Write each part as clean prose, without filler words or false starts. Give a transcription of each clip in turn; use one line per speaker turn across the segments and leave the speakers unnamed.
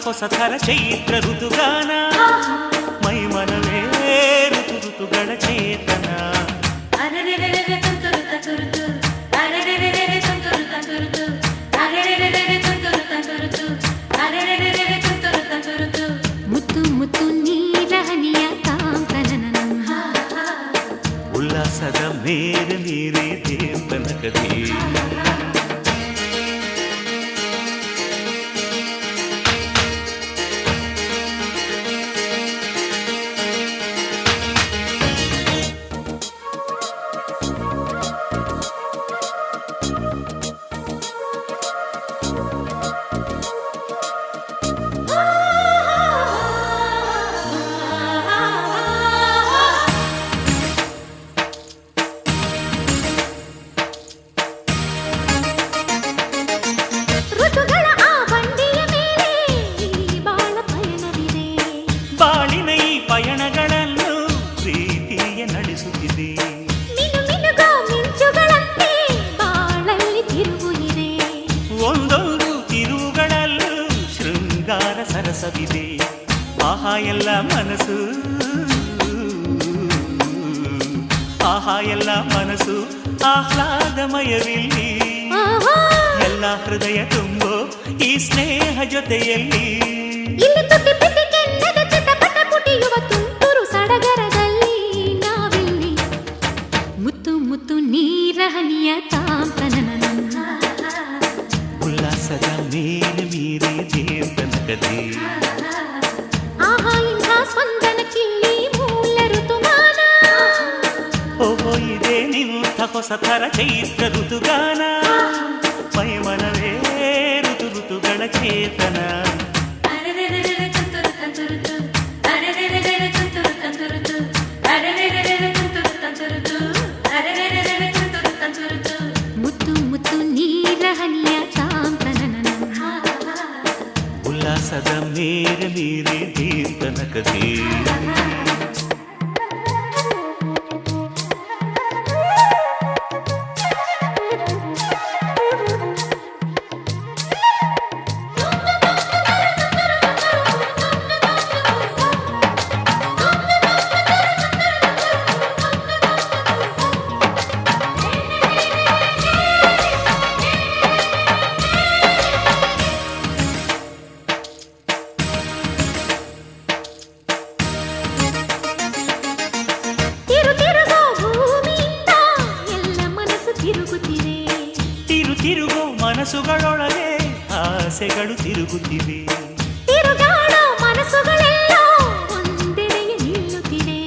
ಹೊಸಥರ ಚೈತ್ರ ಋತುಗಾನ ಮೈ ಮನವೇ ಋತು ಋತುಗಳ ಚೇತನ
ಮುತ್ತು ಮುತ್ತು ನೀರಹನಿಯ ಕಾಂಕನನ
ಉಲ್ಲಾಸದ ಮೇರೆ ಮೀರೆ ದೇವನ ಕಥೆ ಪಯಣಗಳನ್ನು ಪ್ರೀತಿಯ ನಡೆಸುತ್ತಿದೆ
ಮಿಂಚುಗಳಂತೆ ಬಾಳಲ್ಲಿ ತಿರುವು ಇದೆ
ಒಂದೊಂದು ತಿರುವುಗಳಲ್ಲೂ ಶೃಂಗಾರ ಸರಸವಿದೆ ಆಹಾ ಎಲ್ಲ ಮನಸ್ಸು ಆಹಾ ಎಲ್ಲ ಮನಸ್ಸು ಆಹ್ಲಾದಮಯವಿಲ್ಲಿ ಎಲ್ಲ ಹೃದಯ ತುಂಬೋ ಈ ಸ್ನೇಹ ಜೊತೆಯಲ್ಲಿ
ತುಂತುರು ಸಡಗರದಲ್ಲಿ ನಾವಿಲ್ಲಿ ಮುತ್ತು ಮುತ್ತು ನೀರಹನಿಯ ತಾಂತನನ
ಉಲ್ಲಾಸದ ಮೇಲೆ ಮೀರಿ ದೇವನ ಕಥೆ
ಆಹಾ ಇಂಥ ಸ್ಪಂದನಕ್ಕಿಲ್ಲಿ ಮೂಲ ಋತುಮಾನ
ಓಹೋ ಇದೆ ನಿಂಥ ಹೊಸಥರ ಚೈತ್ರ ಋತುಗಾನ ಮೈ ಮನವೇ ಋತು ಋತುಗಳ ಚೇತನ
ಮುತ್ತು ಮುತ್ತು ನೀರಹನಿಯ ತಾಂತನನ
ಉಲ್ಲಾಸದ ಮೇರೆ ಮೀರಿ ದೇವನ ಕಥೆ ತಿರುಗೋ ಮನಸ್ಸುಗಳೊಳಗೆ ಆಸೆಗಳು ತಿರುಗುತ್ತಿವೆ
ತಿರುಗಾಡೋ ಮನಸ್ಸುಗಳೆಲ್ಲ ಒಂದೆಡೆಗೆ ನಿಲ್ಲುತ್ತಿವೆ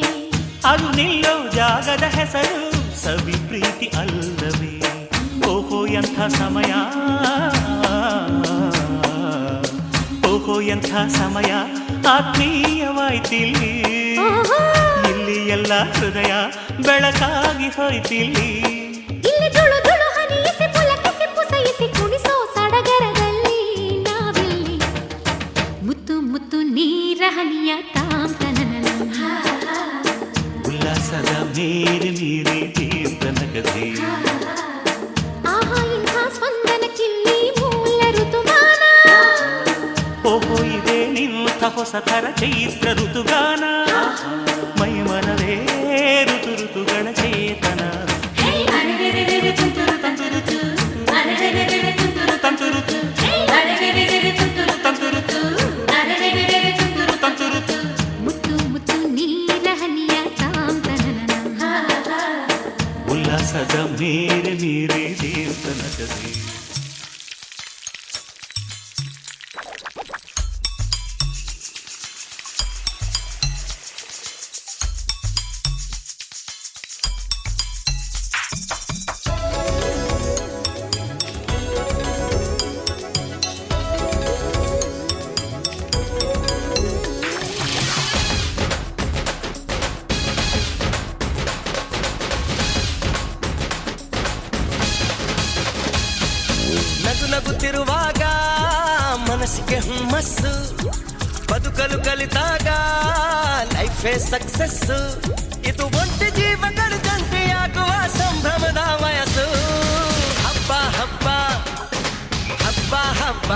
ಅದು ನಿಲ್ಲೋ ಜಾಗದ ಹೆಸರು ಸವಿ ಪ್ರೀತಿ ಅಲ್ಲವೇ ಓಹೋ ಎಂಥ ಸಮಯ ಓಹೋ ಎಂಥ ಸಮಯ ಆತ್ಮೀಯವಾಯ್ತಿಲ್ಲಿ ಇಲ್ಲಿ ಎಲ್ಲ ಹೃದಯ ಬೆಳಕಾಗಿ ಹೋಯ್ತಿಲ್ಲಿ
ಇಲ್ಲಿ ತುಳು ತುಳು ಹನಿಯಿಸಿ ಪುಲಕಿಸಿ ಪುಸಯಿಸಿ ಕುಣಿಸೋ ಸಡಗರದಲ್ಲಿ ನಾವಿಲ್ಲಿ ಮುತ್ತು ಮುತ್ತು ನೀರಹನಿಯ ತಾಂತನನ
ಉಲ್ಲಾಸದ ಮೇರೆ ಮೀರಿ ದೇವನ ಕಥೆ
ಆಹಾ ಇಂಥ ಸ್ಪಂದನಕ್ಕಿಲ್ಲಿ ಮೂಲ ಋತುಮಾನ
ಓಹೋ ಇದೆ ನಿಂಥ ಹೊಸಥರ ಚೈತ್ರ ಋತುಗಾನ ಮೈ ಮನವೇ ಋತು ಋತುಗಳ ಚೇತನ
ಮುತ್ತು ಮುತ್ತು ನೀರಹನಿಯ ತಾಂತನನ
ಉಲ್ಲಾಸದ ಮೇರೆ ಮೀರೆ ದೇವನ ಕಥೆ
ನಗುತ್ತಿರುವಾಗ ಮನಸ್ಸಿಗೆ ಹುಮ್ಮಸ್ಸು ಬದುಕಲು ಕಲಿತಾಗ ಲೈಫೇ ಸಕ್ಸಸ್ಸು ಇದು ಒಂಟಿ ಜೀವಗಳ ಜಂಟಿಯಾಗುವ ಸಂಭ್ರಮದ ವಯಸ್ಸು ಹಬ್ಬ ಹಬ್ಬ ಹಬ್ಬ ಹಬ್ಬ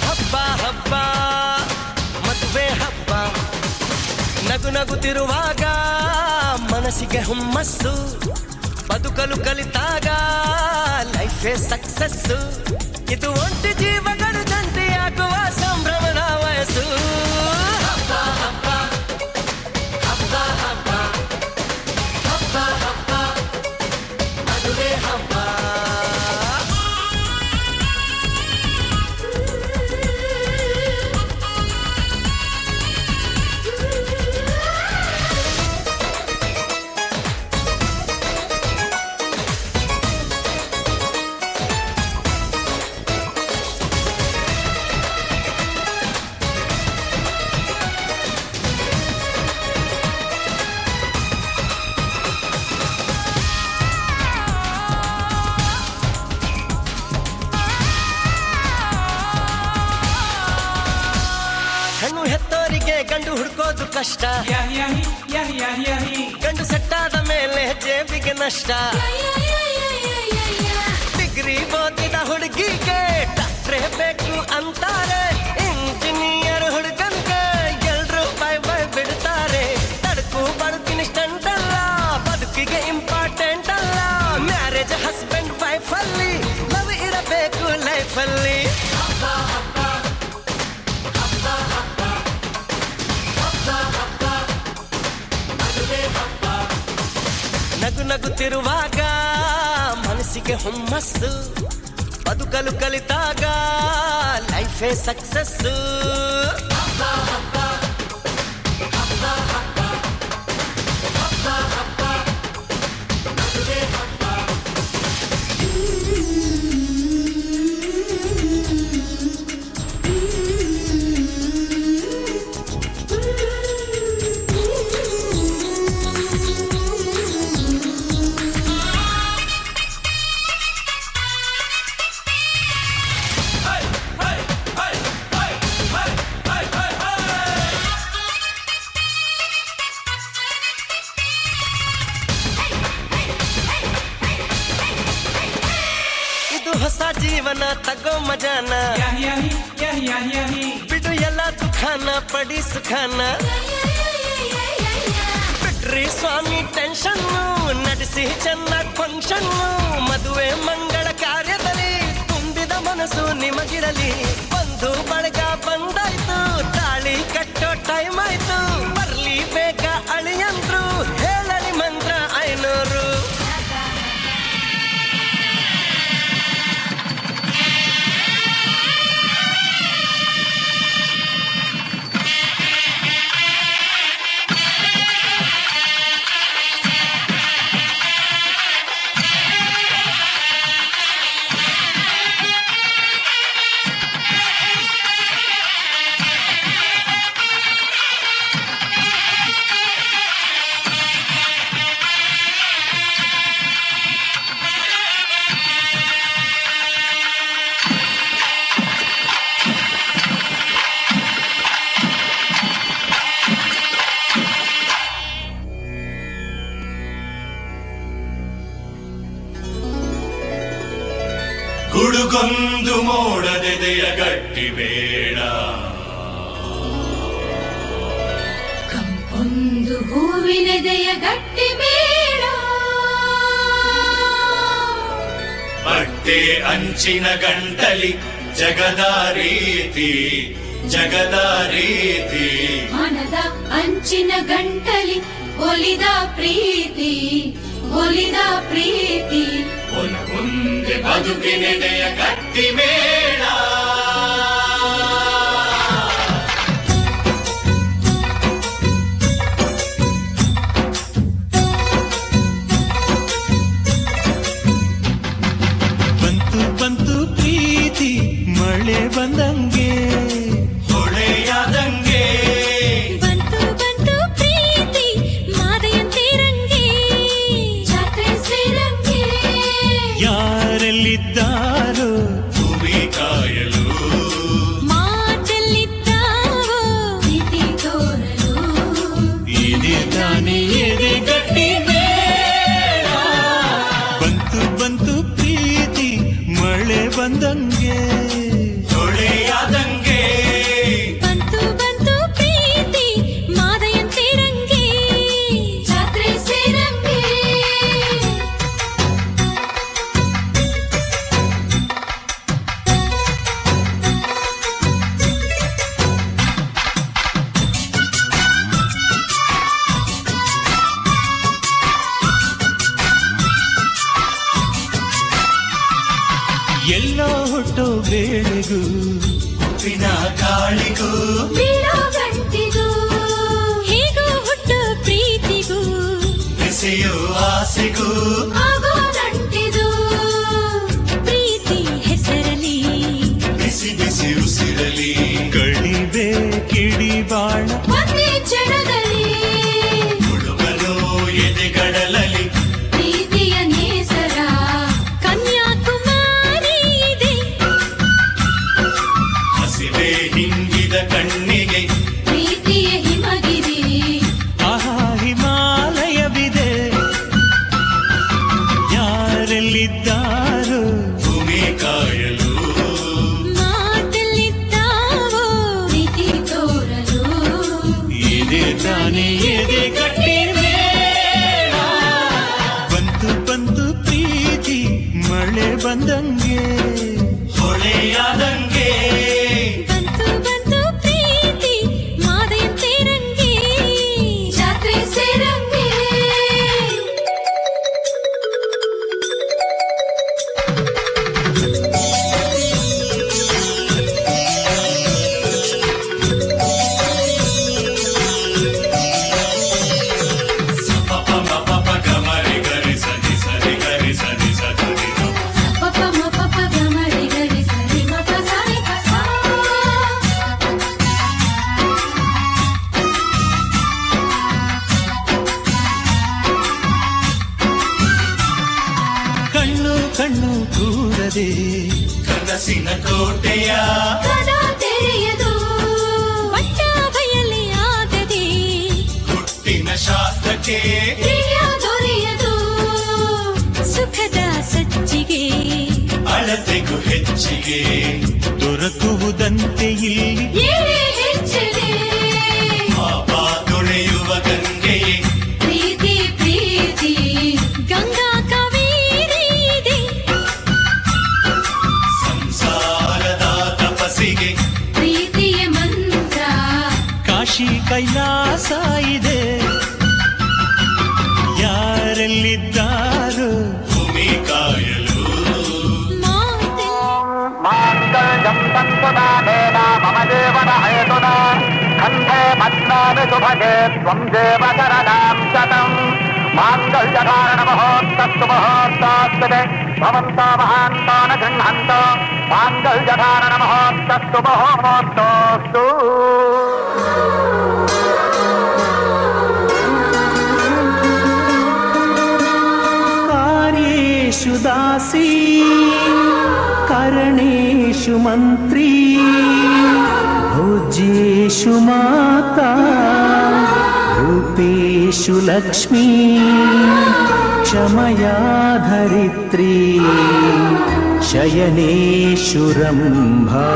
ಹಬ್ಬ ಹಬ್ಬ ನಗು ನಗುತ್ತಿರುವಾಗ ಮನಸ್ಸಿಗೆ ಹುಮ್ಮಸ್ಸು ಬದುಕಲು ಕಲಿತಾಗ ಲೈಫೇ ಸಕ್ಸಸ್ಸು ಇದು ಒಂಟಿ ಜೀವಗಳು ಜಂಟಿಯಾಗುವ ಸಂಭ್ರಮದ ವಯಸ್ಸು ಹಬ್ಬ ಹಬ್ಬ ಹಬ್ಬ ಹಬ್ಬ ಹಬ್ಬ ಹಬ್ಬ ಮದುವೆ ಹಬ್ಬ ಹೆಣ್ಣು ಹೆತ್ತೋರಿಗೆ ಗಂಡು ಹುಡ್ಕೋದು ಕಷ್ಟ ಗಂಡು ಸೆಟ್ಟಾದ ಮೇಲೆ ಜೇಬಿಗೆ ನಷ್ಟ ಡಿಗ್ರಿ ಓದಿದ ಹುಡುಗಿಗೆ ಡಾಕ್ಟ್ರೇ ಬೇಕು ಅಂತಾರೆ ಇಂಜಿನಿಯರ್ ಹುಡುಗನ್ಗೆ ಎಲ್ರು ಬೈ ಬೈ ಬಿಡ್ತಾರೆ ತಡಕು ಬದುಕಿನ ಸ್ಟಂಟ್ ಅಲ್ಲ ಬದುಕಿಗೆ ಇಂಪಾರ್ಟೆಂಟ್ ಅಲ್ಲ ಮ್ಯಾರೇಜ್ ಹಸ್ಬೆಂಡ್ ವೈಫ್ ಅಲ್ಲಿ ಲವ್ ಇರಬೇಕು ಲೈಫ್ ಅಲ್ಲಿ ನಗು ನಗುತ್ತಿರುವಾಗ ಮನಸ್ಸಿಗೆ ಹುಮ್ಮಸ್ಸು ಬದುಕಲು ಕಲಿತಾಗ ಲೈಫೇ ಸಕ್ಸಸ್ಸು ಹೊಸ ಜೀವನ ತಗೋ ಮಜಾನ ಬಿಡು ಎಲ್ಲ ದುಃಖಾನ ಪಡಿ ಸುಖಾನ ಬಿಟ್ರಿ ಸ್ವಾಮಿ ಟೆನ್ಷನ್ ನಡೆಸಿ ಚೆನ್ನಾಗಿ ಫಂಕ್ಷನ್ ಮದುವೆ ಮಂಗಳ ಕಾರ್ಯದಲ್ಲಿ ತುಂಬಿದ ಮನಸ್ಸು ನಿಮಗಿರಲಿ ಬಂಧು ಬಳಗ ಬಂದಾಯ್ತು ತಾಳಿ ಕಟ್ಟೋ ಟೈಮ್ ಆಯ್ತು ಬರ್ಲಿ ಬೇಗ ಅಳಿಯಂದ್ರು ಹೇಳಲಿ ಮಂತ್ರ 500
ಗುಡುಗೊಂದು ಮೋಡದೆದೆಯ ಗಟ್ಟಿ ಬೇಡ
ಕಂಪೊಂದು ಹೂವಿನೆದೆಯ ಗಟ್ಟಿ ಬೇಡ
ಬಟ್ಟೆ ಅಂಚಿನ ಗಂಟಲಿ ಜಗದ ರೀತಿ ಜಗದ ರೀತಿ
ಮನದ ಅಂಚಿನ ಗಂಟಲಿ ಒಲಿದ ಪ್ರೀತಿ ಒಲಿದ ಪ್ರೀತಿ
ಮುಂದೆ ಬದುಕಿನೆದೆಯ ಗಟ್ಟಿ ಬೇಡ ಬಂತು ಬಂತು ಪ್ರೀತಿ ಮಳೆ ಬಂದಂಗೆ ಹೊಳೆಯಾದಂಗೆ
ಬಂತು ಬಂತು ಪ್ರೀತಿ ಮಾದೆಯಂತಿರಂಗೆ ಜಾತ್ರೆ ಸೇರಂಗೆ
ಯಾರೆಲ್ಲಿದ್ದಾರೋ ಭೂಮಿ ಕಾಯಲು
ಮಾತೆಲ್ಲಿದ್ದಾವೋ ಪ್ರೀತಿ ತೋರಲು
ಇದೆ ತಾನೇ ಎದೆ ಗಟ್ಟಿ ಬೇಡ ಬಂತು ಬಂತು ಪ್ರೀತಿ ಮಳೆ ಬಂದಂಗೆ ಹೊಳೆಯಾದಂಗೆ
ಬಂತು ಬಂತು ಪ್ರೀತಿ ಮಾದೆಯಂತಿರಂಗೆ
ಎಲ್ಲೋ ಹುಟ್ಟೋ ವೇಳೆಗೂ
ಹುಟ್ಟಿನ ಗಾಳಿಗೂ
ಬೀಳೋ ಗಂಟಿಗೂ ಹೇಗೋ ಹುಟ್ಟೋ ಪ್ರೀತಿಗೂ
ಬೆಸೆಯೋ ಆಸೆಗೂ
ಆಗೋ ನಂಟಿದು ಪ್ರೀತಿ ಹೆಸರಲಿ
ಬಿಸಿ ಬಿಸಿ ಉಸಿರಲಿ
ಕಳಿಬೆ ಕಿಡಿಬಾಣ
ಒಂದೇ ಕ್ಷಣದಲ್ಲಿ
ಹುಡುಗನು ಎದೆಗಡಲಲಿ
ಪ್ರೀತಿಯ ನೇಸರ ಕನ್ಯಾಕುಮಾರಿ ಇದೆ
ಹಸಿವೆ ಹಿಂಗಿದ ಕಣ್ಣಿಗೆ
ಪ್ರೀತಿಯ ಹಿಮಗಿರಿ
ಆಹಾ ಹಿಮಾಲಯವಿದೆ ಯಾರೆಲ್ಲಿದ್ದಾರೋ
ಭೂಮಿ ಕಾಯಲು
ಮಾತಲ್ಲಿದ್ದಾವೋ ಪ್ರೀತಿ ತೋರಲು
ಎದೆ ತಾನೇ ಎದೆ ಕಟ್ಟಿದೆ ಬಂತು ಬಂತು ಪ್ರೀತಿ ಮಳೆ ಬಂದಂಗೆ
ಹೊಳೆಯಾದಂಗೆ
ಬಂತು ಬಂತು ಪ್ರೀತಿ ಮಾದೆಯಂತೆ ರಂಗೆ ಜಾತ್ರೆ ಸೇರಂಗೆ
ಪಪ ಮಪ ಗಮರಿ ಗರಿ ಸರಿ ಸರಿ ಗರಿ ಸರಿ ಸರಿ
ಪಪ ಮ ಪಪ ಗಮರಿ ಗರಿ ಸರಿ ಮ ಪ ಸರಿ ಪ ಸಾ
ಕಣ್ಣು ಕಣ್ಣು ಕೂರದೆ
ಕನಸಿನ ಕೋಟೆಯ
ಕದ ತೆರೆಯದು ಬಟ್ಟ ಬಯಲಿ ಆಗದೆ
ಹುಟ್ಟಿನ ಶಾಸ್ತ್ರಕ್ಕೆ
ಪ್ರಿಯ ದೊರೆಯದು ಸುಖದ ಸಜ್ಜಿಗೆ
ಅಳತೆಗೂ ಹೆಚ್ಚಿಗೆ
ದೊರಕುವುದಂತೆ ಇಲ್ಲಿ
ಏನೇ ಹೆಚ್ಚಿದೆ
ಪಾಪ ತೊಳೆಯುವ ಗಂಗೆಯೇ
ಪ್ರೀತಿ ಪ್ರೀತಿ ಗಂಗಾ ಕಾವೇರಿ ಇದೆ
ಸಂಸಾರದ ತಪಸ್ಸಿಗೆ
ಪ್ರೀತಿಯ ಮಂತ್ರ
ಕಾಶಿ ಕೈಲಾಸ ಇದೆ ಯಾರೆಲ್ಲಿದ್ದಾರೋ
ಭೂಮಿ ಕಾಯಲು
ಮಾತೆ
माङ्गल्यं तन्तुदानेन मम जीवन हेतुना कण्ठे भद्रामि शुभगे त्वं देव शरणां शतं माङ्गल्यधारणमुहूर्तस्तु मुहूर्तास्तुते भवन्तो महान्तो न गृह्णन्तो माङ्गल्यधारणमुहूर्तस्तु मुहूर्तोऽस्तु
कार्येषु दासी करणेषु मन्त्री भोज्येषु माता रूपेषु लक्ष्मी क्षमया धरित्री शयनेषु रम्भा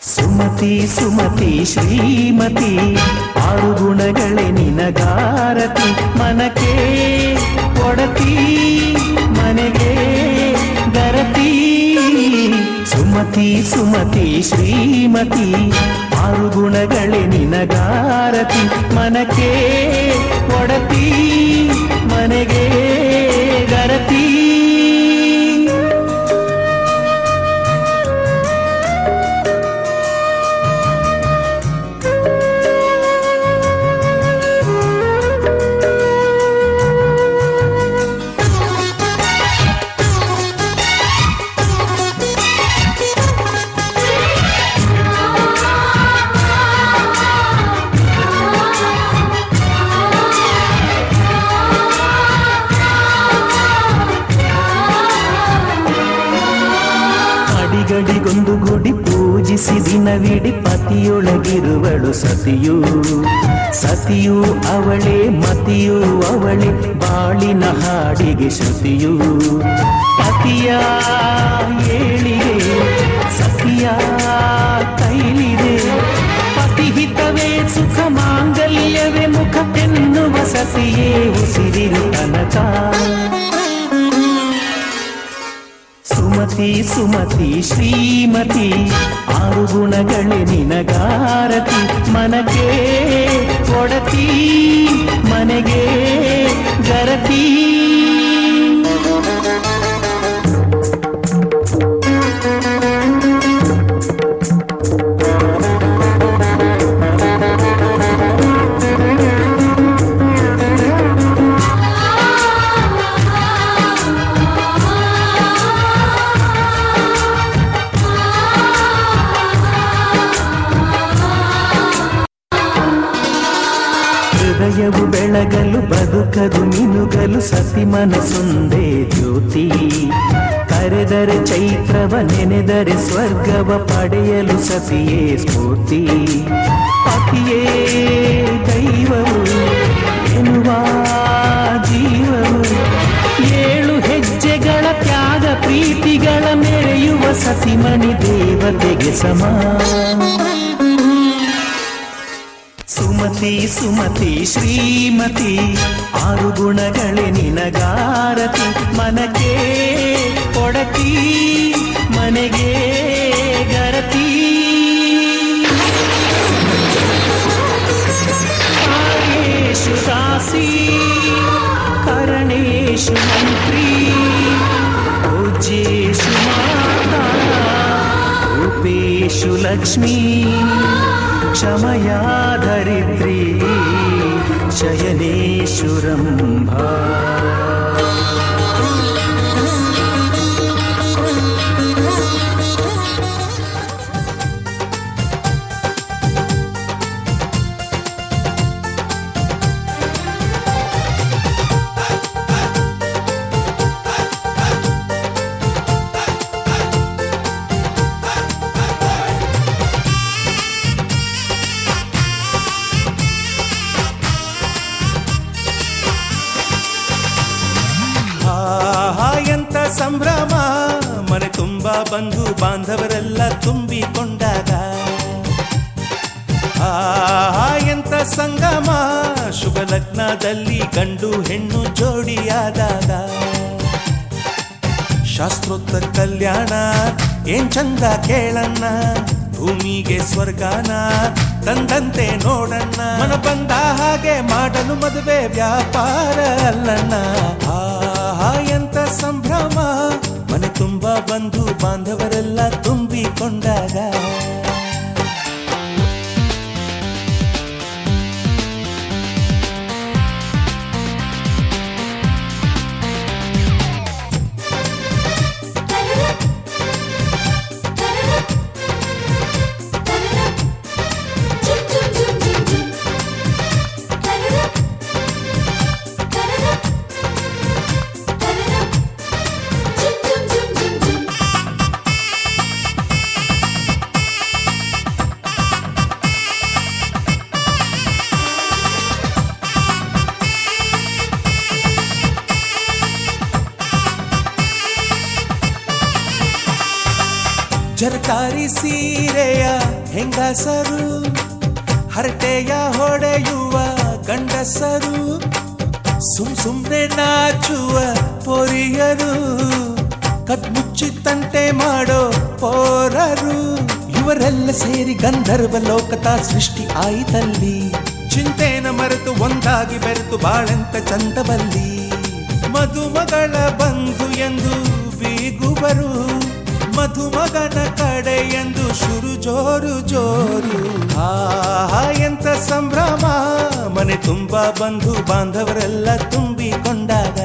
ಸುಮತಿ ಸುಮತಿ ಶ್ರೀಮತಿ ಆರು ಗುಣಗಳೇ ನಿನಗಾರತಿ ಮನಕ್ಕೆ ಒಡತಿ ಮನೆಗೆ ಗರತಿ ಸುಮತಿ ಸುಮತಿ ಶ್ರೀಮತಿ ಆರು ಗುಣಗಳೇ ನಿನಗಾರತಿ ಮನಕ್ಕೆ ಒಡತಿ ಮನೆಗೆ ಗರತಿ ಗಡಿಗೊಂದು ಗುಡಿ ಪೂಜಿಸಿ ದಿನವಿಡಿ ಪತಿಯೊಳಗಿರುವಳು ಸತಿಯು ಸತಿಯು ಅವಳೇ ಮತಿಯು ಅವಳೇ ಬಾಳಿನ ಹಾಡಿಗೆ ಶ್ರುತಿಯು ಪತಿಯ ಏಳಿಗೆ ಸತಿಯ ಕೈಲಿದೆ ಪತಿಹಿತವೇ ಸುಖ ಮಾಂಗಲ್ಯವೇ ಮುಖ ಎನ್ನುವ ಸತಿಯೇ ಉಸಿರಿನ ತನಕ ಸುಮತಿ ಸುಮತಿ ಶ್ರೀಮತಿ ಆರು ಗುಣಗಳೇ ನಿನಗಾರತಿ ಮನಕ್ಕೆ ಕೊಡತಿ ಮನೆಗೆ ಗರತಿ ಹೃದಯವು ಬೆಳಗಲು ಬದುಕದು ಮಿನುಗಲು ಸತಿ ಮನಸ್ಸೊಂದೇ ಜ್ಯೋತಿ ಕರೆದರೆ ಚೈತ್ರವ ನೆನೆದರೆ ಸ್ವರ್ಗವ ಪಡೆಯಲು ಸತಿಯೇ ಸ್ಫೂರ್ತಿ ಪತಿಯೇ ದೈವವು ಎನ್ನುವ ಜೀವವು ಏಳು ಹೆಜ್ಜೆಗಳ ತ್ಯಾಗ ಪ್ರೀತಿಗಳ ಮೆರೆಯುವ ಸತಿಮಣಿ ದೇವತೆಗೆ ಸಮ ಸುಮತಿ ಸುಮತಿ ಶ್ರೀಮತಿ ಆರು ಗುಣಗಳೇ ನಿನಗಾರತಿ ಮನಕ್ಕೆ ಕೊಡತಿ ಮನೆಗೆ ಗರತಿ ಕಾರ್ಯೇಷು ದಾಸಿ ಕರಣೇಶು ಮಂತ್ರಿ ಪೂಜ್ಯೇಷು ಮಾತಾ ರೂಪೇಶು ಲಕ್ಷ್ಮೀ ಕ್ಷಮಯಾ ಧರಿತ್ರಿ ಶಯನೇಶು ರಂಭಾ
ಎಂತ ಸಂಭ್ರಮ ಮನೆ ತುಂಬ ಬಂಧು ಬಾಂಧವರೆಲ್ಲ ತುಂಬಿಕೊಂಡಾಗ ಎಂತ ಸಂಗಮ ಶುಭ ಲಗ್ನದಲ್ಲಿ ಗಂಡು ಹೆಣ್ಣು ಜೋಡಿಯಾದಾಗ ಶಾಸ್ತ್ರೋಕ್ತ ಕಲ್ಯಾಣ ಏನ್ ಚಂದ ಕೇಳಣ್ಣ ಭೂಮಿಗೆ ಸ್ವರ್ಗಾನ ತಂದಂತೆ ನೋಡಣ್ಣ ಮನ ಬಂದ ಹಾಗೆ ಮಾಡಲು ಮದುವೆ ವ್ಯಾಪಾರ ಅಲ್ಲಣ್ಣ ಎಂತ ಸಂಭ್ರಮ ಮನೆ ತುಂಬ ಬಂಧು ಬಾಂಧವರೆಲ್ಲ ತುಂಬಿಕೊಂಡಾಗ ಜರಕಾರಿ ಸೀರೆಯ ಹೆಂಗಸರು ಹರಟೆಯ ಹೊಡೆಯುವ ಗಂಡಸರು ಸುಮ್ನೆ ನಾಚುವ ಪೊರಿಯರು ಕದ್ಮುಚ್ಚಿ ತಂಟೆ ಮಾಡೋ ಪೋರರು ಇವರೆಲ್ಲ ಸೇರಿ ಗಂಧರ್ವ ಲೋಕದ ಸೃಷ್ಟಿ ಆಯಿತಲ್ಲಿ ಚಿಂತೆನ ಮರೆತು ಒಂದಾಗಿ ಬೆರೆತು ಬಾಳೆಂತ ಚಂದವಲ್ಲಿ ಮದುಮಗಳ ಬಂಧು ಎಂದು ಬೀಗುವರು ಮಧುಮಗನ ಕಡೆ ಎಂದು ಶುರು ಜೋರು ಜೋರು ಎಂತ ಸಂಭ್ರಮ ಮನೆ ತುಂಬ ಬಂಧು ಬಾಂಧವರೆಲ್ಲ ತುಂಬಿಕೊಂಡಾಗ